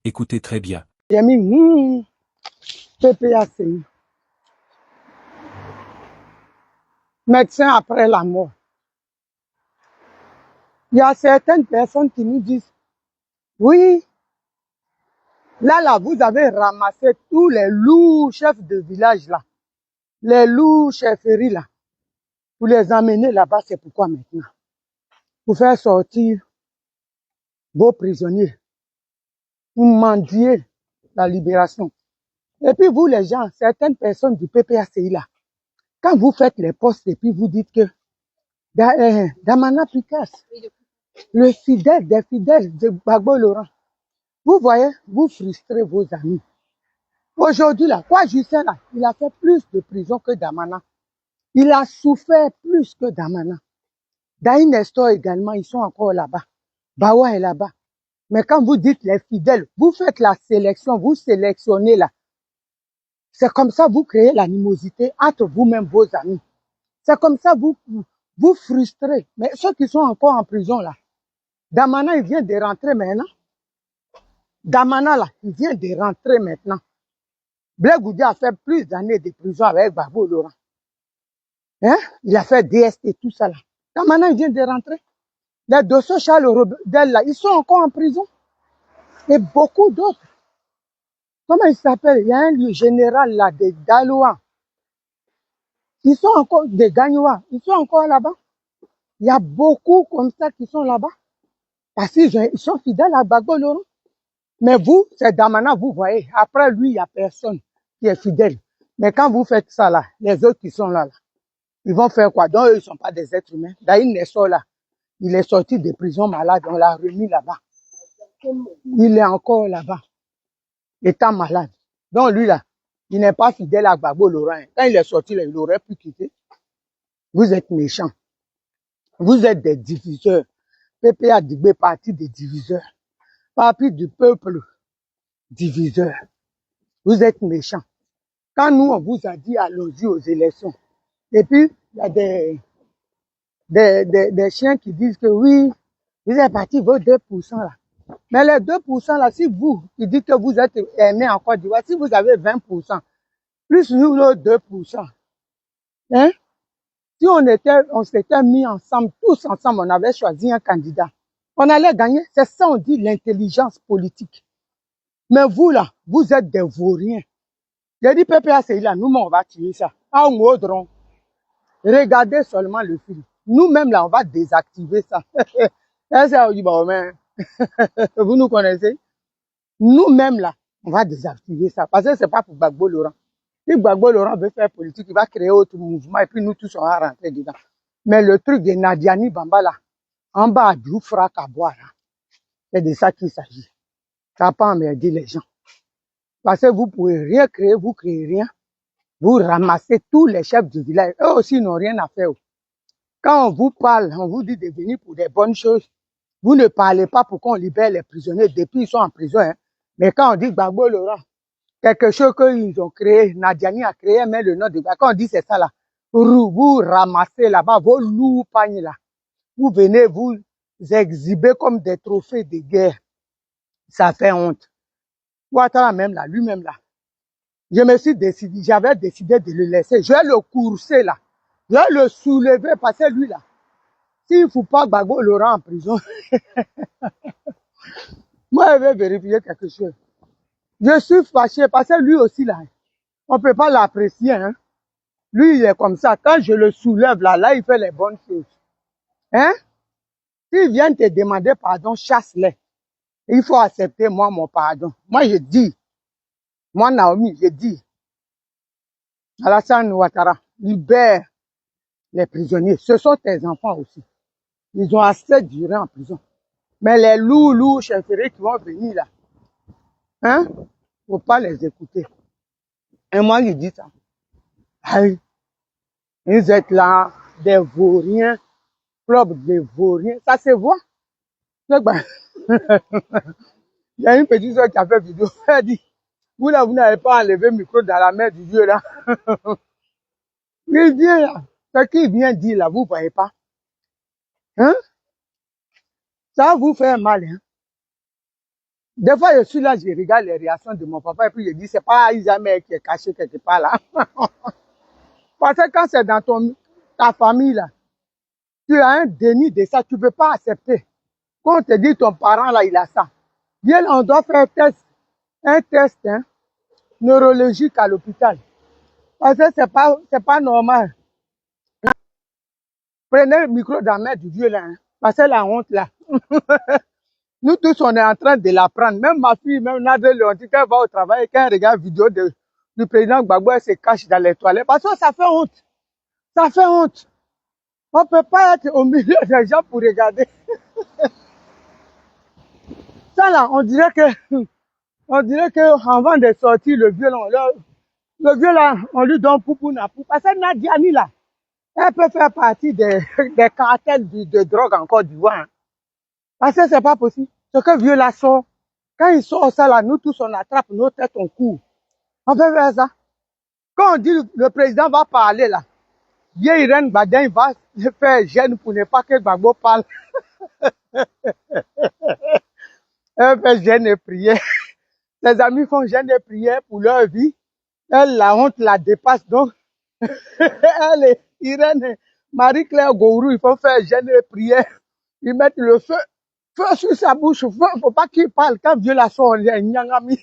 Écoutez très bien. J'ai mis PPACI. Médecin après la mort. Il y a certaines personnes qui nous disent, oui, là, vous avez ramassé tous les loups chefs de village là, les loups chefferies là, vous les emmenez là-bas, c'est pourquoi maintenant? Pour faire sortir vos prisonniers, pour mendier la libération. Et puis vous les gens, certaines personnes du PPACI là, quand vous faites les postes et puis vous dites que Damana Picasse, le fidèle des fidèles de Gbagbo Laurent, vous voyez, vous frustrez vos amis. Aujourd'hui là, quoi Justin là, il a fait plus de prison que Damana. Il a souffert plus que Damana. Daïn Nestor également, ils sont encore là-bas. Bawa est là-bas. Mais quand vous dites les fidèles, vous faites la sélection, vous sélectionnez là. C'est comme ça vous créez l'animosité entre vous-même, vos amis. C'est comme ça vous frustrez. Mais ceux qui sont encore en prison là, Damana, il vient de rentrer maintenant. Damana là, il vient de rentrer maintenant. Blé Goudé a fait plus d'années de prison avec Gbagbo Laurent. Hein? Il a fait DST, tout ça là. Damana, il vient de rentrer. Les dossiers Charles Robel là, ils sont encore en prison. Et beaucoup d'autres. Comment il s'appelle? Il y a un général là, de Daloa. Ils sont encore, des Gagnois. Ils sont encore là-bas. Il y a beaucoup comme ça qui sont là-bas. Parce qu'ils sont fidèles à Gbagbo Laurent. Mais vous, c'est Damana, vous voyez. Après lui, il n'y a personne qui est fidèle. Mais quand vous faites ça là, les autres qui sont là, ils vont faire quoi? Donc, eux, ils ne sont pas des êtres humains. Daïn Nessor là, il est sorti de prison malade, on l'a remis là-bas. Il est encore là-bas, étant malade. Donc lui là, il n'est pas fidèle à Gbagbo Laurent. Quand il est sorti là, il aurait pu quitter. Vous êtes méchants. Vous êtes des diviseurs. PPA Digbe, parti des diviseurs. Parti du peuple diviseur. Vous êtes méchants. Quand nous, on vous a dit allons-y aux élections, et puis il y a des chiens qui disent que oui, vous êtes parti vos 2% là. Mais les 2% là, si vous, qui dites que vous êtes aimé en Côte d'Ivoire, si vous avez 20%, plus nous, nos 2%, hein, si on s'était mis ensemble, tous ensemble, on avait choisi un candidat, on allait gagner. C'est ça, on dit l'intelligence politique. Mais vous là, vous êtes des vauriens. J'ai dit PPA, c'est là, nous, on va tuer ça. Ah, on regardez seulement le film. Nous-mêmes là, on va désactiver ça. Vous nous connaissez? Nous-mêmes là, on va désactiver ça. Parce que c'est pas pour Gbagbo Laurent. Si Gbagbo Laurent veut faire politique, il va créer autre mouvement et puis nous tous on va rentrer dedans. Mais le truc de Nadiani Bamba là, en bas du frac à boire, c'est de ça qu'il s'agit. Ça n'a pas emmerdé les gens. Parce que vous pouvez rien créer, vous créez rien. Vous ramassez tous les chefs du village. Eux aussi n'ont rien à faire. Quand on vous parle, on vous dit de venir pour des bonnes choses. Vous ne parlez pas pour qu'on libère les prisonniers depuis ils sont en prison. Hein. Mais quand on dit Gbagbo Laurent, quelque chose qu'ils ont créé, Nadiani a créé, mais le nom de Gbagbo, quand on dit c'est ça là, vous ramassez là-bas vos loups pagnes là. Vous venez vous exhiber comme des trophées de guerre. Ça fait honte. Ouattara même là, lui-même là. Je me suis décidé, j'avais décidé de le laisser. Je vais le courser là. Je vais le soulever parce que lui là, s'il ne faut pas Gbagbo Laurent en prison, moi je vais vérifier quelque chose. Je suis fâché parce que lui aussi là, on ne peut pas l'apprécier. Hein. Lui il est comme ça. Quand je le soulève là, il fait les bonnes choses. Hein? S'il vient te demander pardon, chasse-les. Il faut accepter moi mon pardon. Moi je dis, moi Naomi, je dis, Alassane Ouattara, libère les prisonniers. Ce sont tes enfants aussi. Ils ont assez duré en prison. Mais les loups chefferies qui vont venir là, hein, faut pas les écouter. Et moi, je dis ça. Aïe, ils êtes là, des vauriens, club de vauriens. Ça se voit. Il y a une petite soeur qui a fait vidéo. Elle dit, vous là, vous n'avez pas enlevé le micro dans la main du Dieu là. Il vient là. Ce qu'il vient dire là, vous voyez pas. Hein? Ça vous fait mal, hein? Des fois, je suis là, je regarde les réactions de mon papa et puis je dis, c'est pas Isaac qui est caché quelque part là. Parce que quand c'est dans ta famille là, tu as un déni de ça, tu ne peux pas accepter. Quand on te dit ton parent là, il a ça. Bien, on doit faire un test hein, neurologique à l'hôpital. Parce que c'est pas normal. Prenez le micro dans la main du vieux là, hein, parce que la honte là. Nous tous, on est en train de l'apprendre. Même ma fille, même Nadel, on dit qu'elle va au travail et qu'elle regarde vidéo du président Gbagbo, elle se cache dans les toilettes. Parce que ça fait honte. Ça fait honte. On ne peut pas être au milieu des gens pour regarder. Ça là, on dirait que avant de sortir, le vieux là, on lui donne poupou napou. Parce que Nadiani là, elle peut faire partie des cartels de drogue en Côte d'Ivoire. Hein. Parce que c'est pas possible. Ce que vieux là sort, quand il sort ça là, nous tous on attrape nos têtes, on court. On peut faire ça. Quand on dit le président va parler là, vieille Irène Badin va faire gêne pour ne pas que Gbagbo parle. Elle fait gêne et prière. Les amis font gêne et prière pour leur vie. Elle, la honte la dépasse donc. Elle et Irène, Marie-Claire Gourou, il faut faire gêne et prière. Ils mettent le feu sur sa bouche. Feu, faut pas qu'il parle. Quand Dieu la sort, on est nyangami.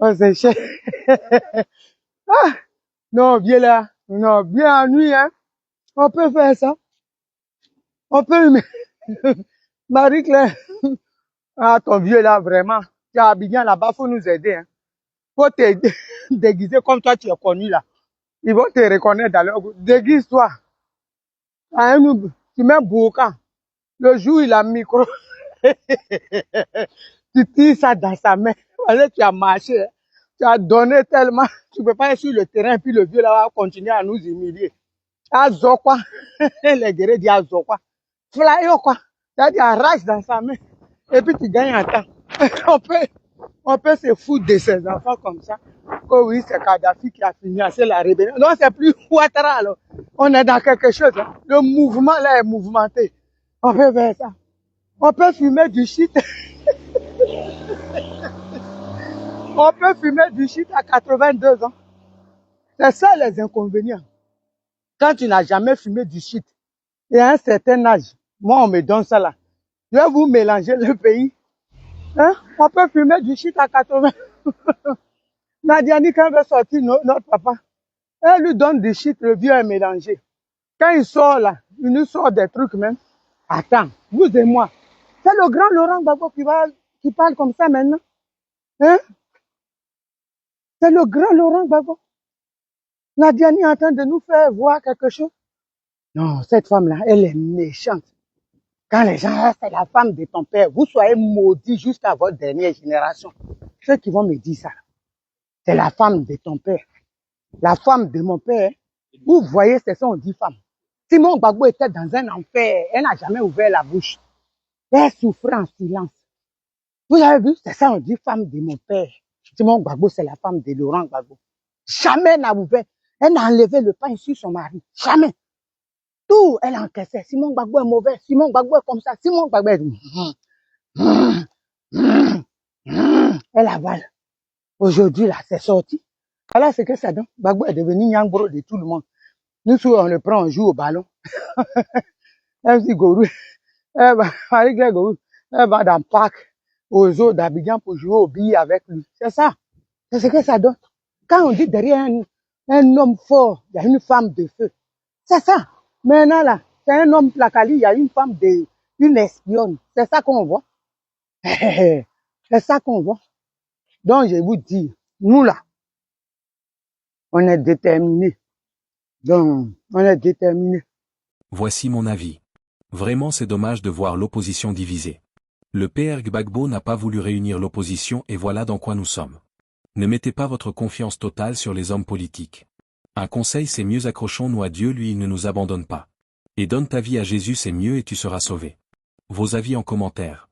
Oh, c'est cher. Ah, non, vieux là. Non, bien en nuit, hein. On peut faire ça. On peut, Marie-Claire. Ah, ton vieux là, vraiment. Tu as Abidjan là-bas, faut nous aider, hein. Faut te déguiser comme toi, tu es connu là. Ils vont te reconnaître dans leur groupe. Déguise-toi. Tu mets Bouka. Le jour, il a micro. Tu tires ça dans sa main. Parce que tu as marché. Hein. Tu as donné tellement. Tu peux pas être sur le terrain, puis le vieux là va continuer à nous humilier. Azokwa. Les guerriers disent Azokwa. Flayo quoi. C'est-à-dire, arrache dans sa main. Et puis tu gagnes en temps. On peut se foutre de ses enfants comme ça. Oh oui, c'est Kadhafi qui a financé la rébellion. Non, c'est plus Ouattara alors. On est dans quelque chose. Hein. Le mouvement là est mouvementé. On peut faire ça. On peut fumer du shit. On peut fumer du shit à 82 ans. C'est ça les inconvénients. Quand tu n'as jamais fumé du shit et à un certain âge, moi on me donne ça là. Je vais vous mélanger le pays. Hein? On peut fumer du shit à 80. Nadiani, quand elle veut sortir notre papa, elle lui donne du shit, le vieux est mélangé. Quand il sort là, il nous sort des trucs même. Attends, vous et moi. C'est le grand Laurent Gbagbo qui parle comme ça maintenant. Hein? C'est le grand Laurent Gbagbo. Nadiani est en train de nous faire voir quelque chose. Non, cette femme-là, elle est méchante. Quand les gens, ah, c'est la femme de ton père, vous soyez maudits jusqu'à votre dernière génération. Ceux qui vont me dire ça, c'est la femme de ton père. La femme de mon père, vous voyez, c'est ça, on dit femme. Simon Gbagbo était dans un enfer, elle n'a jamais ouvert la bouche. Elle souffrait en silence. Vous avez vu, c'est ça, on dit femme de mon père. Simon Gbagbo, c'est la femme de Laurent Gbagbo. Jamais n'a ouvert, elle n'a enlevé le pain sur son mari. Jamais. Tout, elle encaissait. Simon Gbagbo est mauvais. Simon Gbagbo est comme ça. Simon Gbagbo est... Elle avale. Aujourd'hui, là, c'est sorti. Alors, c'est que ça donne. Gbagbo est devenu Nyangoro de tout le monde. Nous, on le prend, on joue au ballon. MC Gourou, Marie-Claire Gourou, elle va dans le parc, aux eaux d'Abidjan pour jouer au billet avec lui. C'est ça. C'est ce que ça donne. Quand on dit derrière un homme fort, il y a une femme de feu. C'est ça. Maintenant, là, c'est un homme placali, il y a une femme une espionne. C'est ça qu'on voit. C'est ça qu'on voit. Donc, je vous dis, nous, là, on est déterminés. Donc, on est déterminés. Voici mon avis. Vraiment, c'est dommage de voir l'opposition divisée. Le PR Gbagbo n'a pas voulu réunir l'opposition et voilà dans quoi nous sommes. Ne mettez pas votre confiance totale sur les hommes politiques. Un conseil, c'est mieux accrochons-nous à Dieu, lui il ne nous abandonne pas. Et donne ta vie à Jésus, c'est mieux et tu seras sauvé. Vos avis en commentaire.